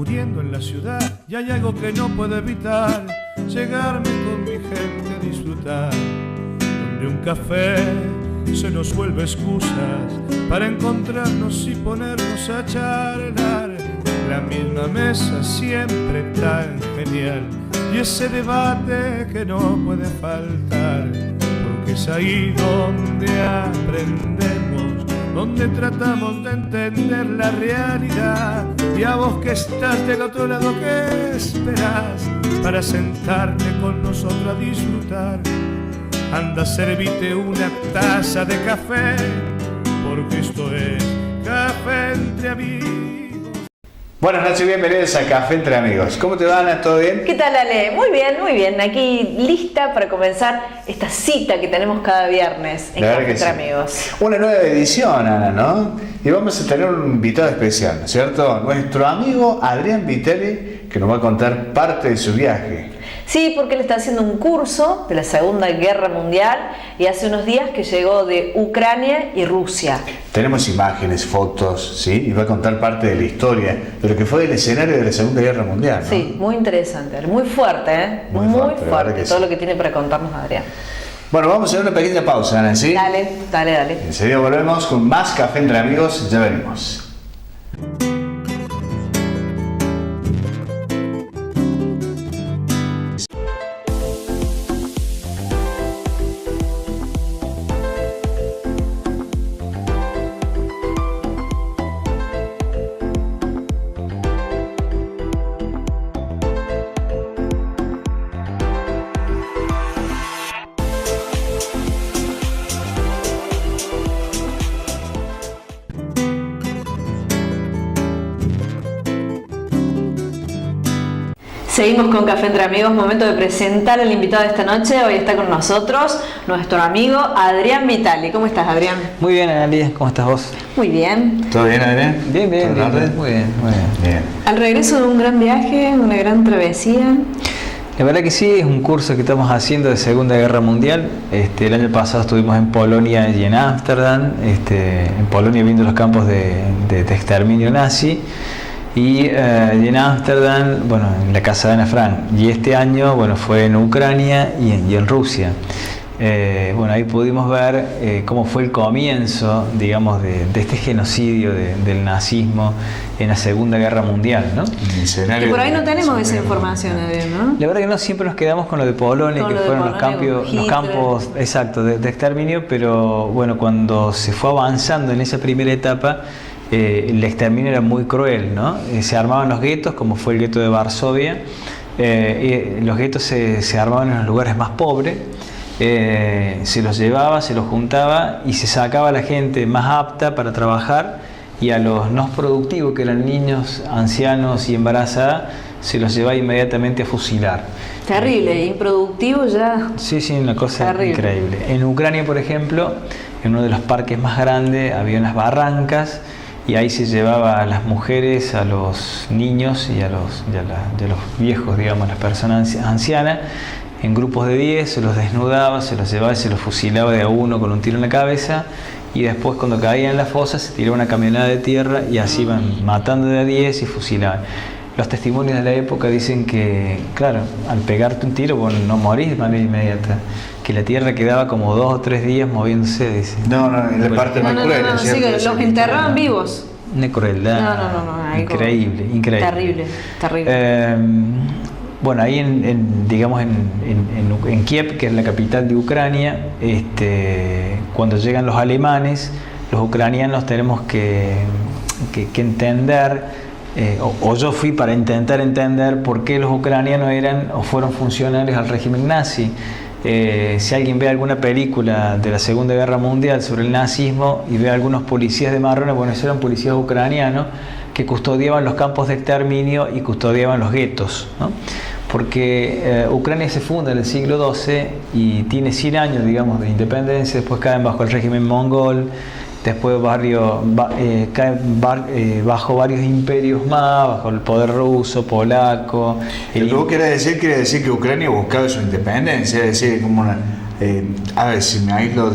muriendo en la ciudad y hay algo que no puedo evitar, llegarme con mi gente a disfrutar, donde un café se nos vuelve excusas para encontrarnos y ponernos a charlar. La misma mesa siempre tan genial y ese debate que no puede faltar, porque es ahí donde aprendemos, donde tratamos de entender la realidad. Y a vos que estás del otro lado, ¿qué esperás para sentarte con nosotros a disfrutar? Anda, servite una taza de café, porque esto es Café Entre Amigos. Buenas noches, bienvenidos a Café Entre Amigos. ¿Cómo te va, Ana? ¿Todo bien? ¿Qué tal, Ale? Muy bien, muy bien. Aquí lista para comenzar esta cita que tenemos cada viernes en Café Entre Amigos. Una nueva edición, Ana, ¿no? Y vamos a tener un invitado especial, ¿no es cierto? Nuestro amigo Adrián Vitelli, que nos va a contar parte de su viaje. Sí, porque él está haciendo un curso de la Segunda Guerra Mundial y hace unos días que llegó de Ucrania y Rusia. Tenemos imágenes, fotos, ¿sí? Y va a contar parte de la historia de lo que fue el escenario de la Segunda Guerra Mundial, ¿no? Sí, muy interesante, muy fuerte, ¿eh? Muy fuerte todo lo que tiene para contarnos Adrián. Bueno, vamos a hacer una pequeña pausa, Ana, ¿sí? Dale. Enseguida volvemos con más Café Entre Amigos, ya venimos. Seguimos con Café Entre Amigos, momento de presentar al invitado de esta noche. Hoy está con nosotros nuestro amigo Adrián Vitelli. ¿Cómo estás, Adrián? Muy bien, Analia, ¿cómo estás vos? Muy bien. ¿Todo bien, Adrián? Bien, muy bien. Al regreso de un gran viaje, una gran travesía. La verdad que sí, es un curso que estamos haciendo de Segunda Guerra Mundial. El año pasado estuvimos en Polonia y en Ámsterdam. En Polonia viendo los campos de exterminio nazi. Y en Ámsterdam, bueno, en la casa de Ana Frank. Y este año, bueno, fue en Ucrania y en Rusia. Bueno, ahí pudimos ver cómo fue el comienzo, digamos, de este genocidio del nazismo en la Segunda Guerra Mundial, ¿no? Y por ahí no tenemos esa información, ¿no? La verdad que no, siempre nos quedamos con lo de Polonia, que fueron los campos exactos de exterminio, pero bueno, cuando se fue avanzando en esa primera etapa, el exterminio era muy cruel, ¿no? Se armaban los guetos, como fue el gueto de Varsovia. Los guetos se armaban en los lugares más pobres, se los llevaba, se los juntaba y se sacaba a la gente más apta para trabajar, y a los no productivos, que eran niños, ancianos y embarazadas, se los llevaba inmediatamente a fusilar. Terrible, improductivo ya. Sí, una cosa terrible. Increíble. En Ucrania, por ejemplo, en uno de los parques más grandes había unas barrancas, y ahí se llevaba a las mujeres, a los niños y a los viejos, digamos, las personas ancianas, en grupos de 10, se los desnudaba, se los llevaba y se los fusilaba de a uno con un tiro en la cabeza, y después, cuando caían en la fosa, se tiraba una camioneta de tierra y así iban matando de a 10 y fusilaban. Los testimonios de la época dicen que, claro, al pegarte un tiro, vos no morís de manera inmediata, que la tierra quedaba como 2 o 3 días moviéndose, dice. No, es la parte más cruel. Sí, que los enterraban vivos. Una crueldad. No. Increíble. Terrible. Bueno, ahí en Kiev, que es la capital de Ucrania, cuando llegan los alemanes, los ucranianos tenemos que entender, o yo fui para intentar entender por qué los ucranianos eran o fueron funcionarios al régimen nazi. Si alguien ve alguna película de la Segunda Guerra Mundial sobre el nazismo y ve a algunos policías de marrones, bueno, esos eran policías ucranianos que custodiaban los campos de exterminio y custodiaban los guetos, ¿no? Porque Ucrania se funda en el siglo XII y tiene 100 años, digamos, de independencia, después caen bajo el régimen mongol, después bajo varios imperios más, bajo el poder ruso, polaco. Lo que vos querés decir que Ucrania buscaba su independencia, es decir, como una... a ver, si me aíslo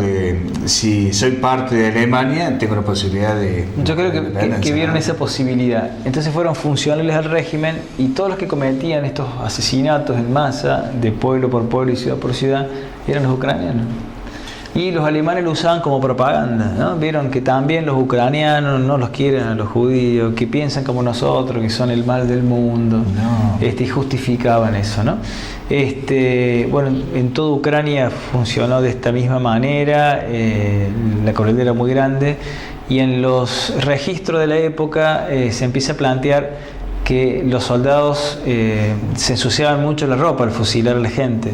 si soy parte de Alemania, tengo la posibilidad de... Yo creo que vieron esa posibilidad. Entonces fueron funcionales al régimen y todos los que cometían estos asesinatos en masa, de pueblo por pueblo y ciudad por ciudad, eran los ucranianos. Y los alemanes lo usaban como propaganda, ¿no? Vieron que también los ucranianos no los quieren a los judíos, que piensan como nosotros, que son el mal del mundo, no. Y justificaban eso, ¿no? Bueno, en toda Ucrania funcionó de esta misma manera, la crueldad era muy grande, y en los registros de la época se empieza a plantear que los soldados se ensuciaban mucho la ropa al fusilar a la gente.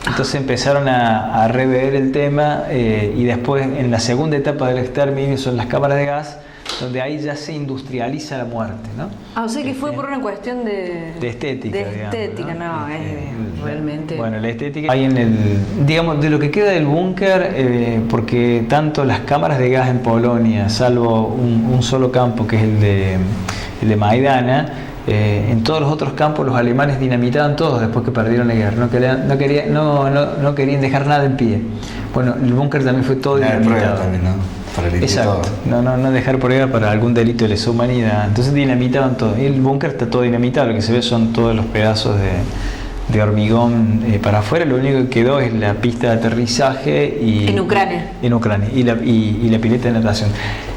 Entonces empezaron a rever el tema y después en la segunda etapa del exterminio son las cámaras de gas, donde ahí ya se industrializa la muerte, ¿no? O sea que fue por una cuestión de estética. De estética, ¿no? Es realmente... Bueno, la estética... Hay digamos, de lo que queda del búnker, porque tanto las cámaras de gas en Polonia, salvo un solo campo que es el de Maidana, en todos los otros campos los alemanes dinamitaban todos después que perdieron la guerra, no querían dejar nada en pie. Bueno, el búnker también fue todo dinamitado. También, ¿no? Para el Exacto, no dejar prueba para algún delito de lesa humanidad. Entonces dinamitaban todo. Y el búnker está todo dinamitado, lo que se ve son todos los pedazos de hormigón para afuera. Lo único que quedó es la pista de aterrizaje en Ucrania. Y la pileta de natación.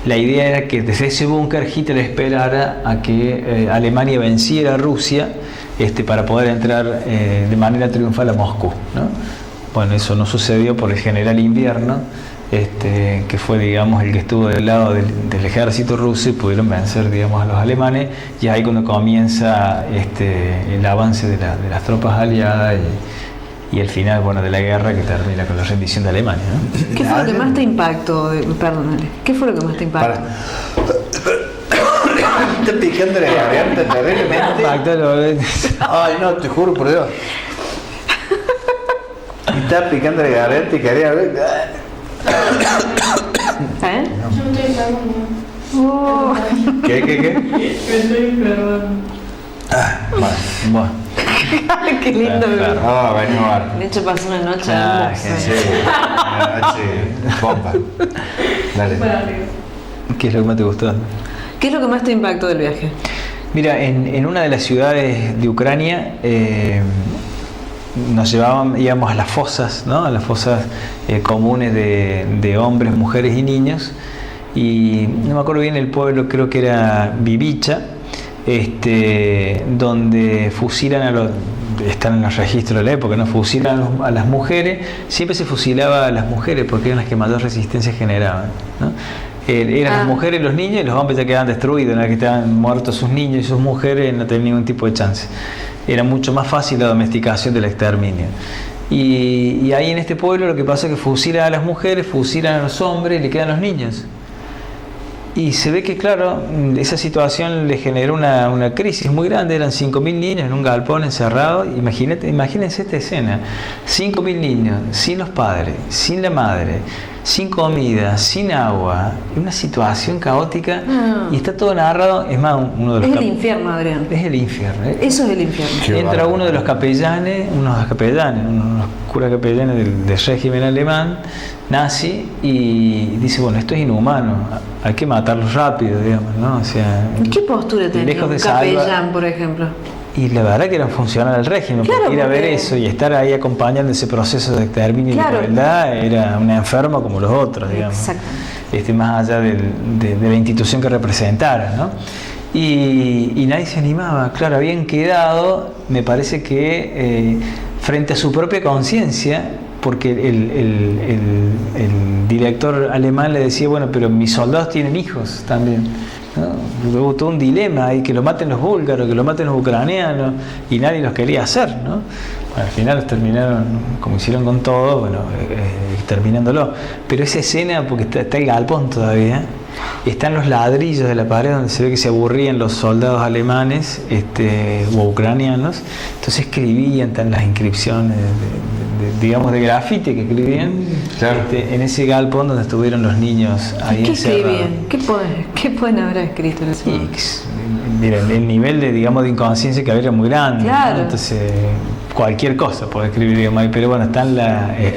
La idea era que desde ese búnker Hitler esperara a que Alemania venciera a Rusia para poder entrar de manera triunfal a Moscú, ¿no? Bueno, eso no sucedió por el general Invierno, que fue, digamos, el que estuvo del lado del ejército ruso y pudieron vencer, digamos, a los alemanes, y ahí cuando comienza el avance de las tropas aliadas y el final, bueno, de la guerra, que termina con la rendición de Alemania, ¿no? ¿Qué fue lo que más te impactó? Perdónale. ¿Qué fue lo que más te impactó? Está picando la garganta terriblemente. Ay, no, te juro por Dios. Está picando la garganta y quería ver. ¿Eh? Yo me estoy enfermo. ¿Qué? Me estoy enfermo. Bueno. Qué lindo. Venimos a ver. De hecho pasó una noche Sí, una noche bomba. Dale. ¿Qué es lo que más te gustó? ¿Qué es lo que más te impactó del viaje? Mira, en una de las ciudades de Ucrania íbamos a las fosas, ¿no? A las fosas comunes de hombres, mujeres y niños, y no me acuerdo bien el pueblo, creo que era Vivicha, donde fusilan están en los registros de la época, ¿no? Fusilan a las mujeres, siempre se fusilaba a las mujeres porque eran las que mayor resistencia generaban, ¿no? Eran las mujeres y los niños, y los hombres ya quedaban destruidos, una vez que estaban muertos sus niños y sus mujeres no tenían ningún tipo de chance. Era mucho más fácil la domesticación del exterminio. Y ahí en este pueblo lo que pasa es que fusilan a las mujeres, fusilan a los hombres y le quedan los niños. Y se ve que, claro, esa situación le generó una crisis muy grande. Eran 5.000 niños en un galpón encerrado. Imagínense esta escena: 5.000 niños, sin los padres, sin la madre, sin comida, sin agua, una situación caótica. Y está todo narrado. Es más, uno de los... Es el infierno, Adrián. Es el infierno. Eso es el infierno. Entra uno de los capellanes, unos curas capellanes del régimen alemán nazi, y dice, bueno, esto es inhumano, hay que matarlos rápido, digamos, ¿no? O sea, ¿qué postura tenía un capellán, por ejemplo? Y la verdad que era funcional al régimen, claro, porque ir a ver eso y estar ahí acompañando ese proceso de exterminio y de crueldad, era un enfermo como los otros, digamos. Exacto. Más allá de la institución que representara, ¿no? Y nadie se animaba. Claro, habían quedado, me parece que frente a su propia conciencia, porque el director alemán le decía, bueno, pero mis soldados tienen hijos también, ¿no? Hubo todo un dilema ahí, que lo maten los búlgaros, que lo maten los ucranianos, y nadie los quería hacer, ¿no? Bueno, al final los terminaron, como hicieron con todo, bueno, terminándolo. Pero esa escena, porque está el galpón todavía, Están los ladrillos de la pared donde se ve que se aburrían los soldados alemanes o ucranianos, entonces escribían las inscripciones digamos de grafiti que escribían claro. En ese galpón donde estuvieron los niños ahí ¿Qué encerrados. escribían? ¿Qué pueden haber escrito en ese Y, momento? mira, el nivel de inconsciencia que había era muy grande, Claro. ¿no? Entonces cualquier cosa puede escribir, digamos, ahí, pero bueno, está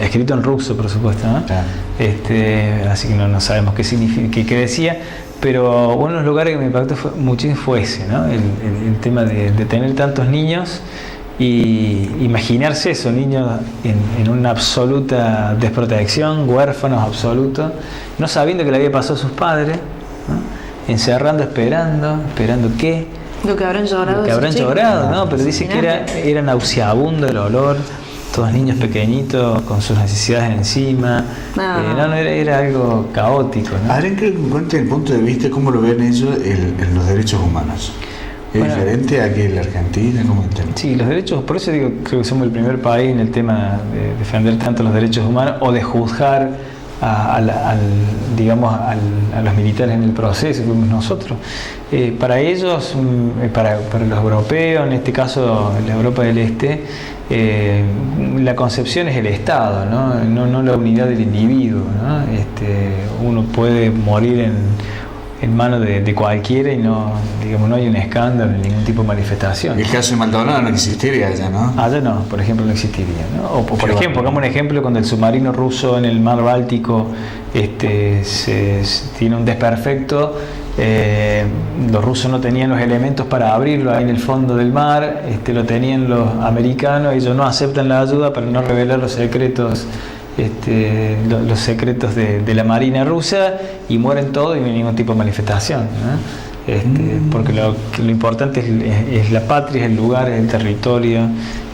escrito en ruso, por supuesto, ¿no? Claro. Así que no sabemos qué significa, qué decía, pero uno de los lugares que me impactó muchísimo fue ese, ¿no? El tema de tener tantos niños y imaginarse eso, niños en una absoluta desprotección, huérfanos absolutos, no sabiendo que le había pasado a sus padres, ¿no? Encerrando, esperando qué. Lo que habrán llorado. Lo que habrán esos chicos. llorado, ¿no? Pero dice que era nauseabundo el olor, todos niños pequeñitos con sus necesidades encima. Era algo caótico, ¿no? Adrián, creo que me cuente el punto de vista, cómo lo ven ellos en los derechos humanos. ¿Es diferente aquí en la Argentina? ¿Cómo entienden? Sí, los derechos, por eso digo, creo que somos el primer país en el tema de defender tanto los derechos humanos o de juzgar a los militares en el proceso, fuimos nosotros. Para ellos, para los europeos, en este caso la Europa del Este, la concepción es el Estado, no la unidad del individuo, ¿no? Uno puede morir en manos de cualquiera y no hay un escándalo, ningún tipo de manifestación. El caso de Maldonado no existiría allá, ¿no? Allá no, por ejemplo, no existiría, ¿no? O por ejemplo, pongamos un ejemplo, cuando el submarino ruso en el mar Báltico tiene un desperfecto, los rusos no tenían los elementos para abrirlo ahí en el fondo del mar, lo tenían los americanos, ellos no aceptan la ayuda para no revelar los secretos los secretos de la marina rusa y mueren todos y no hay ningún tipo de manifestación, ¿no? Porque lo importante es la patria, es el lugar, es el territorio,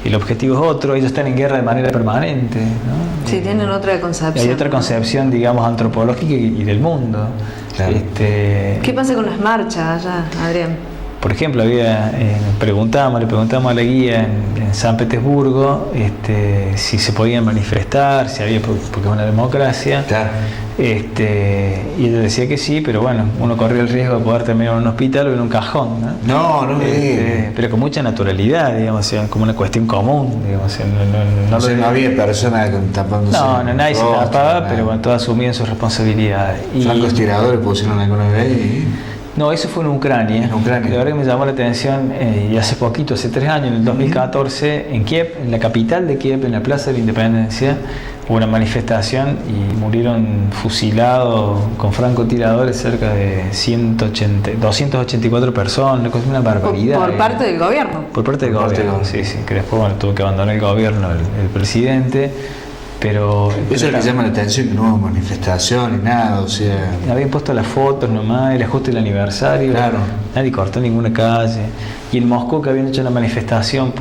y el objetivo es otro. Ellos están en guerra de manera permanente, ¿no? Sí, tienen otra concepción. Hay otra concepción, digamos, antropológica y del mundo. Claro. ¿Qué pasa con las marchas allá, Adrián? Por ejemplo, le preguntamos a la guía en San Petersburgo si se podían manifestar, si había, porque es una democracia. Claro. Y ella decía que sí, pero bueno, uno corría el riesgo de poder terminar en un hospital o en un cajón, ¿no? Pero con mucha naturalidad, digamos, como una cuestión común, digamos. No había personas tapándose. No, nadie se tapaba, pero bueno, todos asumían sus responsabilidades. Francos tiradores pusieron alguna vez y... No, eso fue en Ucrania. En Ucrania. La verdad que me llamó la atención, y hace poquito, hace 3 años, en el 2014, en Kiev, en la capital de Kiev, en la Plaza de la Independencia, hubo una manifestación y murieron fusilados con francotiradores cerca de 284 personas, una barbaridad. Por parte del gobierno. Por parte del gobierno, sí, que después tuvo que abandonar el gobierno el presidente. Pero eso es lo que llama la atención, que no hubo manifestación ni nada, o sea... Habían puesto las fotos nomás, el ajuste del aniversario, claro. Nadie cortó ninguna calle. Y en Moscú, que habían hecho una manifestación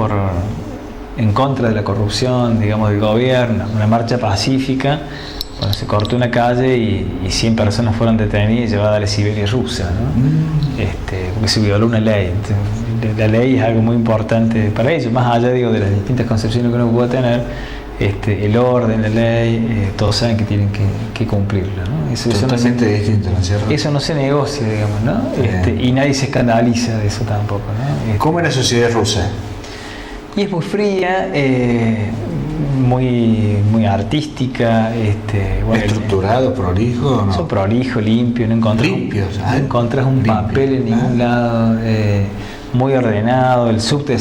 en contra de la corrupción, digamos, del gobierno, una marcha pacífica, bueno, se cortó una calle y 100 personas fueron detenidas y llevadas a la Siberia rusa, ¿no? Porque se violó una ley. Entonces, la ley es algo muy importante para ellos, más allá, de las distintas concepciones que uno pueda tener. El orden, la ley, todos saben que tienen que cumplirlo, ¿no? Totalmente distinto, ¿no es cierto? Eso no se negocia, digamos, ¿no? Y nadie se escandaliza de eso tampoco, ¿no? ¿Cómo es la sociedad rusa? Y es muy fría, muy artística, bueno, ¿estructurado, prolijo? ¿No? Son prolijo, limpio, no encontrás un papel en ningún lado. Muy ordenado. El subte de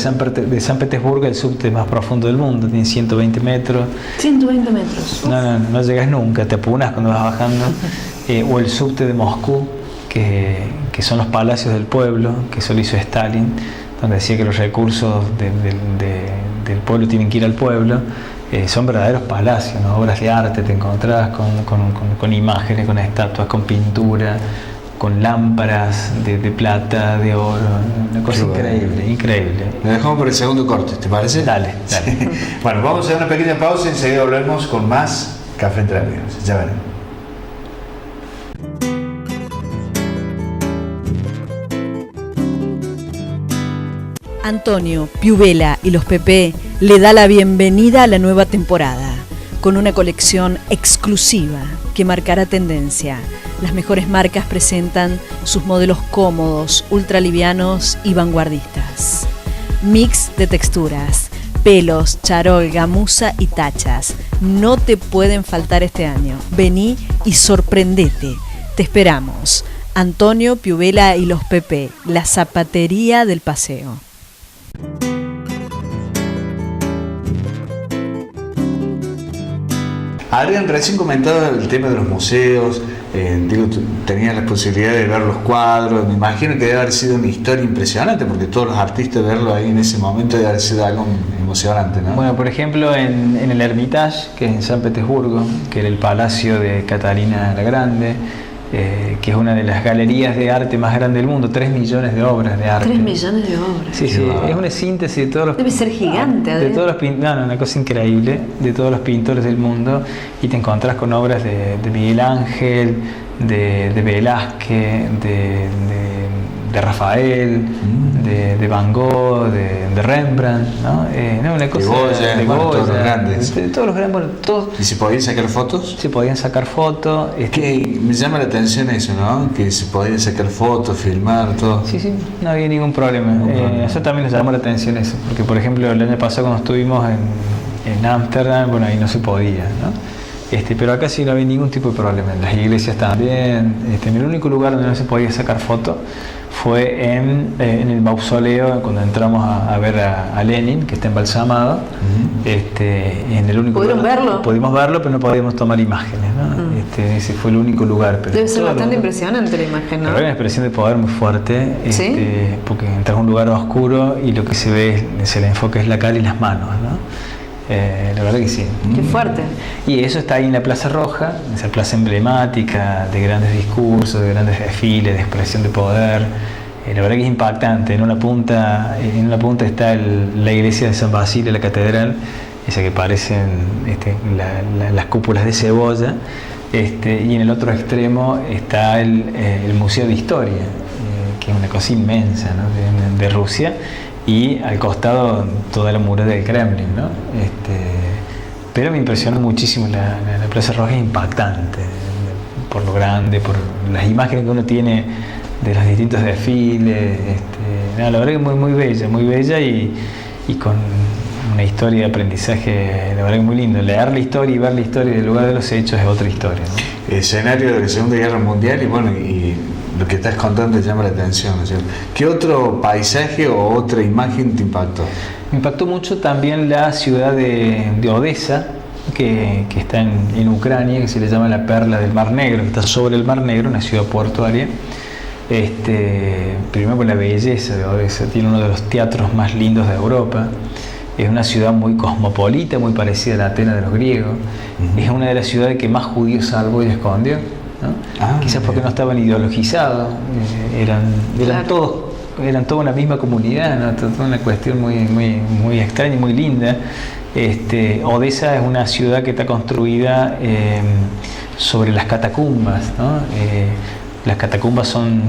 San Petersburgo es el subte más profundo del mundo, tiene 120 metros. 120 metros. No llegas nunca, te apunas cuando vas bajando. O el subte de Moscú, que son los palacios del pueblo, que eso lo hizo Stalin, donde decía que los recursos del pueblo tienen que ir al pueblo. Son verdaderos palacios, ¿no? Obras de arte, te encontrás con imágenes, con estatuas, con pintura, con lámparas de plata, de oro, una cosa increíble. Lo dejamos por el segundo corte, ¿te parece? Dale. Bueno, vamos a hacer una pequeña pausa y enseguida volvemos con más Café entre Amigos. Ya veremos. Antonio, Piuvela y los Pepe le da la bienvenida a la nueva temporada, con una colección exclusiva que marcará tendencia. Las mejores marcas presentan sus modelos cómodos, ultralivianos y vanguardistas. Mix de texturas, pelos, charol, gamuza y tachas. No te pueden faltar este año. Vení y sorprendete. Te esperamos. Antonio, Piubela y los Pepe, la zapatería del paseo. Adrián, recién comentaba el tema de los museos, tú tenías la posibilidad de ver los cuadros, me imagino que debe haber sido una historia impresionante, porque todos los artistas verlo ahí en ese momento debe haber sido algo emocionante, ¿no? Bueno, por ejemplo, en el Hermitage, que es en San Petersburgo, que era el palacio de Catalina la Grande, que es una de las galerías de arte más grandes del mundo, 3 millones de obras de arte. 3 millones de obras. Sí, sí, es una síntesis de todos los... Debe ser gigante, de todos los no, una cosa increíble, de todos los pintores del mundo, y te encontrás con obras de Miguel Ángel, de Velázquez, de Rafael, de Van Gogh, de Rembrandt, ¿no? Una cosa de Goya, todos los grandes. De todos los grandes, bueno, todos. ¿Y se podían sacar fotos? Se podían sacar fotos. Que me llama la atención eso, ¿no? Que se podían sacar fotos, filmar, todo. Sí, sí, no había ningún problema. Eso también nos llamó la atención eso, porque por ejemplo el año pasado cuando estuvimos en Ámsterdam, bueno, ahí no se podía, ¿no? Pero acá sí no había ningún tipo de problema. En las iglesias también. El único lugar donde no se podía sacar fotos fue en el mausoleo, cuando entramos a ver a Lenin, que está embalsamado. En el único ¿Pudieron lugar, verlo? Pudimos verlo, pero no podíamos tomar imágenes, ¿no? Ese fue el único lugar. Pero debe ser bastante impresionante la imagen, ¿no? Pero hay una expresión de poder muy fuerte, ¿Sí? Porque entras a un lugar oscuro y lo que se ve, el enfoque es la cara y las manos, ¿no? La verdad que sí. Qué fuerte. Y eso está ahí en la Plaza Roja, esa plaza emblemática de grandes discursos, de grandes desfiles, de expresión de poder. La verdad que es impactante. En una punta está la iglesia de San Basilio, la catedral, esa que parecen las cúpulas de cebolla. Y en el otro extremo está el Museo de Historia, que es una cosa inmensa, ¿no? de Rusia. Y al costado toda la muralla del Kremlin, ¿no? Pero me impresionó muchísimo la Plaza Roja, es impactante por lo grande, por las imágenes que uno tiene de los distintos desfiles. La verdad que es muy bella y con una historia de aprendizaje, la verdad que muy lindo. Leer la historia y ver la historia del lugar de los hechos es otra historia, ¿no? Escenario de la Segunda Guerra Mundial y lo que estás contando te llama la atención, ¿no es cierto? ¿Qué otro paisaje o otra imagen te impactó? Me impactó mucho también la ciudad de Odessa, que está en Ucrania, que se le llama la perla del Mar Negro, que está sobre el Mar Negro, una ciudad portuaria. Primero por la belleza de Odessa, tiene uno de los teatros más lindos de Europa. Es una ciudad muy cosmopolita, muy parecida a la Atenas de los griegos. Es una de las ciudades que más judíos salvó y escondió, ¿no? Quizás porque no estaban ideologizados, eran toda una misma comunidad, ¿no? Toda una cuestión muy extraña y muy linda. Odessa es una ciudad que está construida sobre las catacumbas, ¿no? Las catacumbas son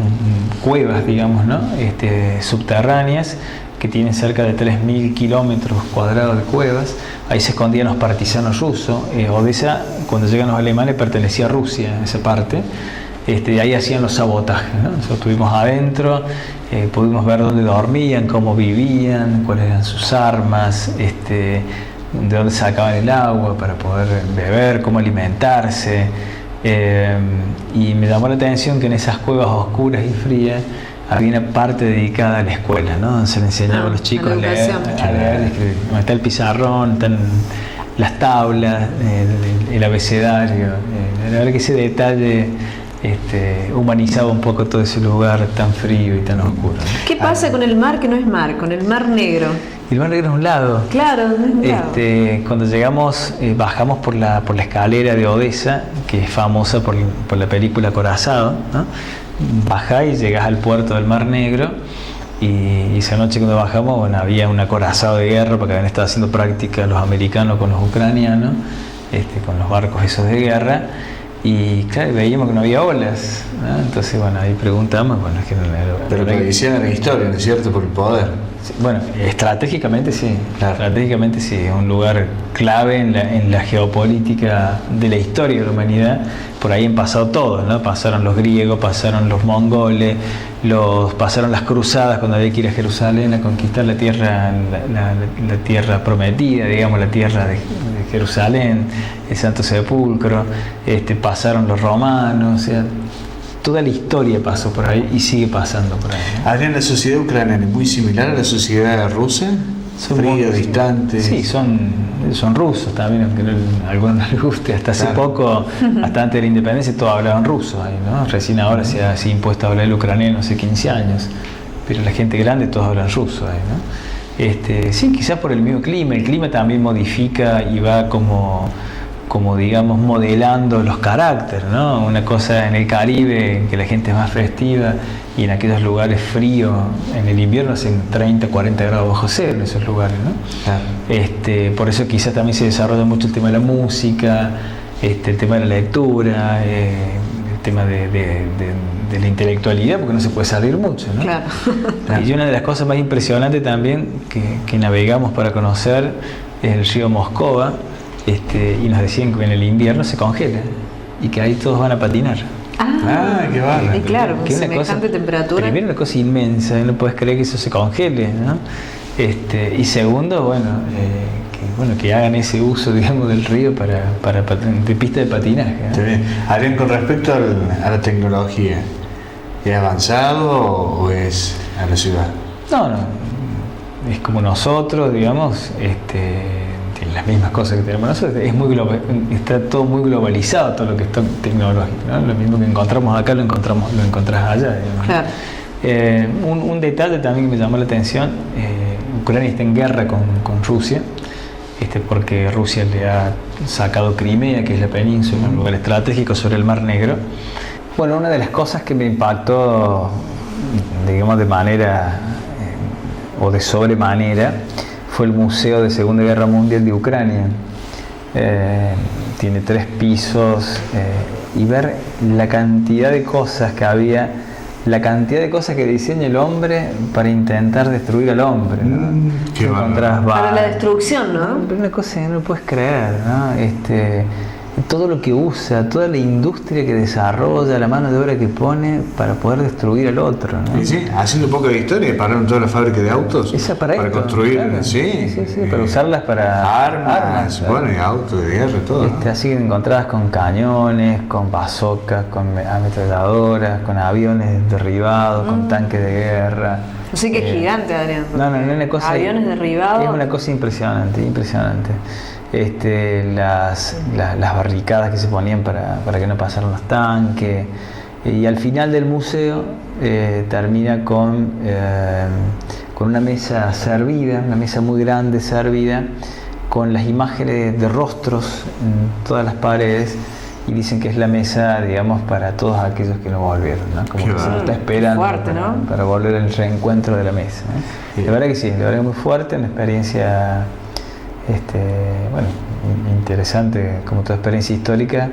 cuevas, digamos, ¿no? Subterráneas, que tienen cerca de 3.000 kilómetros cuadrados de cuevas. Ahí se escondían los partisanos rusos. Odessa, cuando llegan los alemanes, pertenecía a Rusia, esa parte. Ahí hacían los sabotajes, ¿no? Nosotros estuvimos adentro, pudimos ver dónde dormían, cómo vivían, cuáles eran sus armas, de dónde sacaban el agua para poder beber, cómo alimentarse. Y me llamó la atención que en esas cuevas oscuras y frías había una parte dedicada a la escuela, ¿no? Donde se le enseñaba a los chicos a leer, escribir. Donde está el pizarrón, están las tablas, el abecedario. La verdad que ese detalle humanizaba un poco todo ese lugar tan frío y tan oscuro. ¿Qué pasa con el mar que no es mar, con el Mar Negro? El Mar Negro es un lago. Claro, es un lago. Cuando llegamos, bajamos por la escalera de Odessa, que es famosa por la película Acorazado, ¿no? Bajás y llegás al puerto del Mar Negro, y esa noche cuando bajamos, bueno, había un acorazado de guerra porque habían estado haciendo práctica los americanos con los ucranianos, con los barcos esos de guerra, y claro, veíamos que no había olas, ¿no? Entonces, bueno, ahí preguntamos, bueno, es que no era... Pero lo hicieron en la historia, ¿no es cierto? Por el poder. Sí, bueno, estratégicamente sí, Claro. estratégicamente sí, es un lugar clave en la geopolítica de la historia de la humanidad. Por ahí han pasado todos, ¿no? Pasaron los griegos, pasaron los mongoles, pasaron las cruzadas cuando había que ir a Jerusalén a conquistar la tierra, la tierra prometida, digamos, la tierra de Jerusalén, el Santo Sepulcro, pasaron los romanos, o sea, toda la historia pasó por ahí y sigue pasando por ahí, ¿no? Adrián, la sociedad ucraniana es muy similar a la sociedad rusa, frío, distante. Sí, son rusos también, aunque a algunos no les guste. Hasta hace poco, hasta antes de la independencia, todos hablaban ruso ahí, ¿no? Recién ahora se ha impuesto a hablar el ucraniano hace 15 años, pero la gente grande todos hablan ruso ahí, ¿no? Sí, quizás por el mismo clima. El clima también modifica y va como digamos modelando los caracteres, ¿no? Una cosa en el Caribe, que la gente es más festiva, y en aquellos lugares fríos, en el invierno hacen 30, 40 grados bajo cero en esos lugares, ¿no? Claro. Por eso quizás también se desarrolla mucho el tema de la música, el tema de la lectura, el tema de la intelectualidad, porque no se puede salir mucho, ¿no? Claro. Y una de las cosas más impresionantes también que navegamos para conocer es el río Moscova, y nos decían que en el invierno se congela y que ahí todos van a patinar. Qué bárbaro. Y claro, con Que es una semejante cosa, temperatura. primero, una cosa inmensa, no puedes creer que eso se congele, ¿no? Y segundo, que hagan ese uso, digamos, del río de pista de patinaje, ¿no? Está bien. Adrián, con respecto a la tecnología, ¿es avanzado o es a la ciudad? No, es como nosotros, digamos, tiene las mismas cosas que tenemos nosotros. Está todo muy globalizado, todo lo que es tecnológico, ¿no? Lo mismo que encontramos acá lo encontrás allá, digamos. Claro. Un detalle también que me llamó la atención: Ucrania está en guerra con Rusia, porque Rusia le ha sacado Crimea, que es la península, un lugar estratégico sobre el Mar Negro. Bueno, una de las cosas que me impactó, digamos, de manera o de sobremanera, fue el Museo de Segunda Guerra Mundial de Ucrania. Tiene 3 pisos, y ver la cantidad de cosas que había, la cantidad de cosas que diseña el hombre para intentar destruir al hombre, ¿no? Qué Encontrás Para la destrucción, ¿no? pero una cosa que no puedes creer, ¿no? Todo lo que usa, toda la industria que desarrolla, la mano de obra que pone para poder destruir al otro, ¿no? Y sí, haciendo un poco de historia, pararon toda la fábrica de autos Esa para esto, construir, claro. sí, para usarlas para armas, claro. bueno, y autos de guerra, todo, ¿no? Así que encontradas con cañones, con bazocas, con ametralladoras, con aviones derribados, con tanques de guerra. Así que es gigante, Adrián. No, es una cosa. Aviones derribados. Es una cosa impresionante. Las barricadas que se ponían para que no pasaran los tanques. Y al final del museo termina con una mesa servida, una mesa muy grande servida, con las imágenes de rostros en todas las paredes, y dicen que es la mesa, digamos, para todos aquellos que no volvieron, ¿no? Como Qué que se lo está bárbaro. esperando Fuerte, ¿no? para volver al reencuentro de la mesa, ¿eh? Sí. La verdad que sí, la verdad que muy fuerte, una experiencia interesante, como toda experiencia histórica,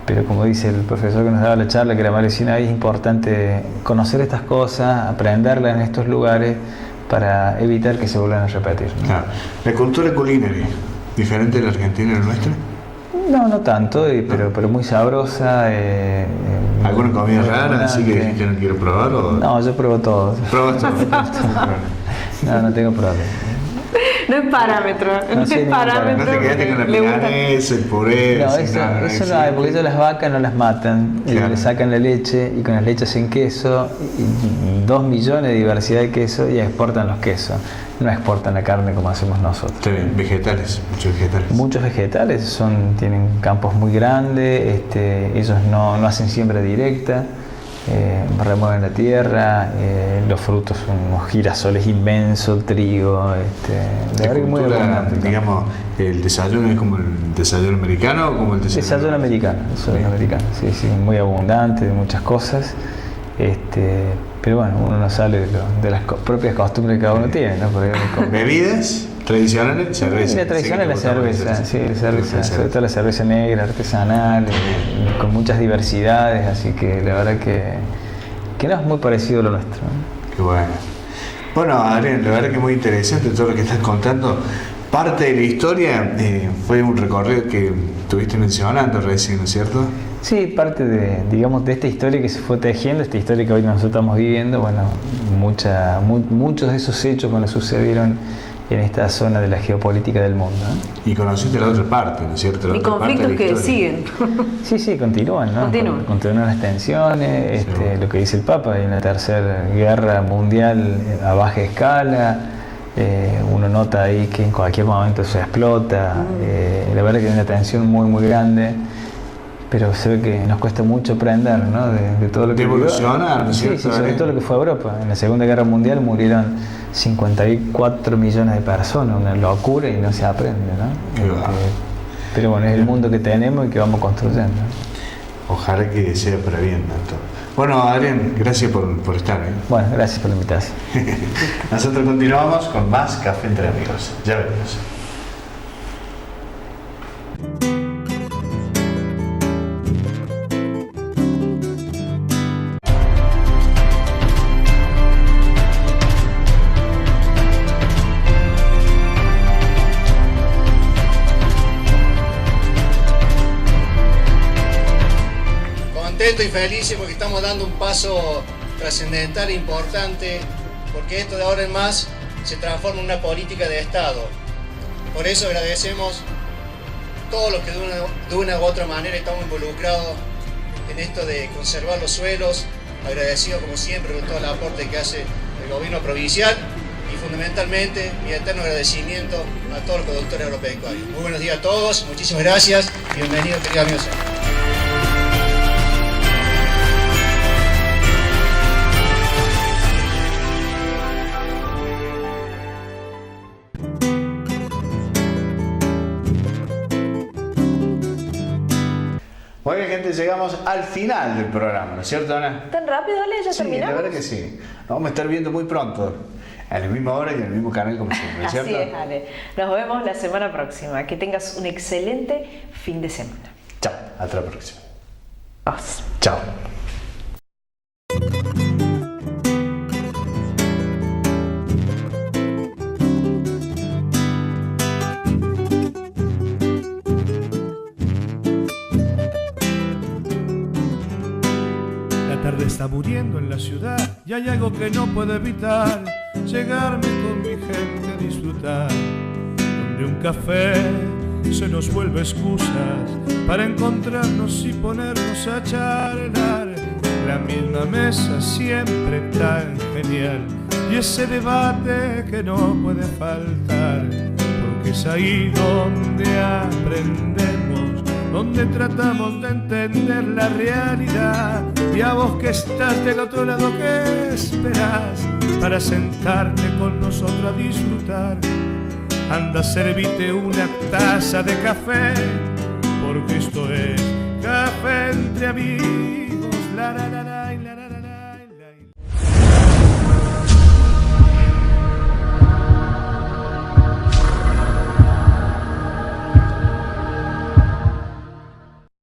pero como dice el profesor que nos daba la charla, que era Mario Sinay, es importante conocer estas cosas, aprenderlas en estos lugares para evitar que se vuelvan a repetir, ¿no? Claro. La cultura culinaria, diferente de la argentina y la nuestra. No tanto, pero muy sabrosa. ¿Alguna comida muy rara, así que no quiero probar? ¿O? No, yo pruebo todo. ¿Pruebas todo? No tengo problema. No es parámetro, no es sé ningún parámetro. No te quedaste con la le gusta. milanesa, el puré. No, así, eso no hay, porque ellos las vacas no las matan, Claro. le sacan la leche y con las leches hacen queso, y 2 millones de diversidad de queso, y exportan los quesos, no exportan la carne como hacemos nosotros. Está bien, vegetales, muchos vegetales. Muchos vegetales, tienen campos muy grandes, ellos no hacen siembra directa, remueven la tierra, los frutos son unos girasoles inmensos, trigo, la La verdad que muy cultura, abundante, ¿no? digamos, el desayuno es como el desayuno americano o como el Desayuno americano, sí, muy abundante de muchas cosas, pero bueno, uno no sale de las propias costumbres que cada uno tiene, ¿no? Porque ¿Bebidas? tradicional cerveza. La tradicional es la cerveza, sí, la cerveza, sobre todo la cerveza negra, artesanal, con muchas diversidades, así que la verdad que no es muy parecido a lo nuestro. Qué bueno. Bueno, Adrián, la verdad que es muy interesante todo lo que estás contando. Parte de la historia fue un recorrido que estuviste mencionando recién, ¿no es cierto? Sí, parte de esta historia que se fue tejiendo, esta historia que hoy nosotros estamos viviendo, bueno, muchos de esos hechos cuando sucedieron en esta zona de la geopolítica del mundo, ¿no? Y conociste la otra parte, ¿no es cierto? Y conflictos que siguen. Sí, continúan, ¿no? Continúan las tensiones, lo que dice el Papa, hay una tercera guerra mundial a baja escala, uno nota ahí que en cualquier momento se explota, la verdad que hay una tensión muy grande, pero se ve que nos cuesta mucho aprender, ¿no? de todo lo que evolucionar, ¿no es cierto? Sí, sobre todo lo que fue Europa. En la Segunda Guerra Mundial murieron 54 millones de personas, una locura y no se aprende, ¿no? Pero bueno, es el mundo que tenemos y que vamos construyendo. Ojalá que sea para bien, tanto. Bueno, Adrián, gracias por estar. Bueno, gracias por la invitación. Nosotros continuamos con más Café Entre Amigos. Ya veremos. Y feliz porque estamos dando un paso trascendental e importante, porque esto de ahora en más se transforma en una política de Estado. Por eso agradecemos todos los que de una u otra manera estamos involucrados en esto de conservar los suelos, agradecido como siempre por todo el aporte que hace el gobierno provincial y fundamentalmente mi eterno agradecimiento a todos los productores agropecuarios. Muy buenos días a todos, muchísimas gracias y bienvenidos queridos amigos. Muy bien, gente, llegamos al final del programa, ¿no es cierto, Ana? ¿Tan rápido, Ale? ¿Ya terminamos? Sí, la verdad que sí. Nos vamos a estar viendo muy pronto, a la misma hora y en el mismo canal como siempre, ¿no es cierto? Así es, Ale. Nos vemos la semana próxima. Que tengas un excelente fin de semana. Chao, hasta la próxima. Vamos. Chao. La tarde está muriendo en la ciudad y hay algo que no puedo evitar, llegarme con mi gente a disfrutar, donde un café se nos vuelve excusas para encontrarnos y ponernos a charlar. La misma mesa siempre tan genial y ese debate que no puede faltar, porque es ahí donde aprendemos, donde tratamos de entender la realidad. Y a vos que estás del otro lado, ¿qué esperás para sentarte con nosotros a disfrutar? Anda, servite una taza de café, porque esto es Café Entre Amigos. La, la, la, la, la, la.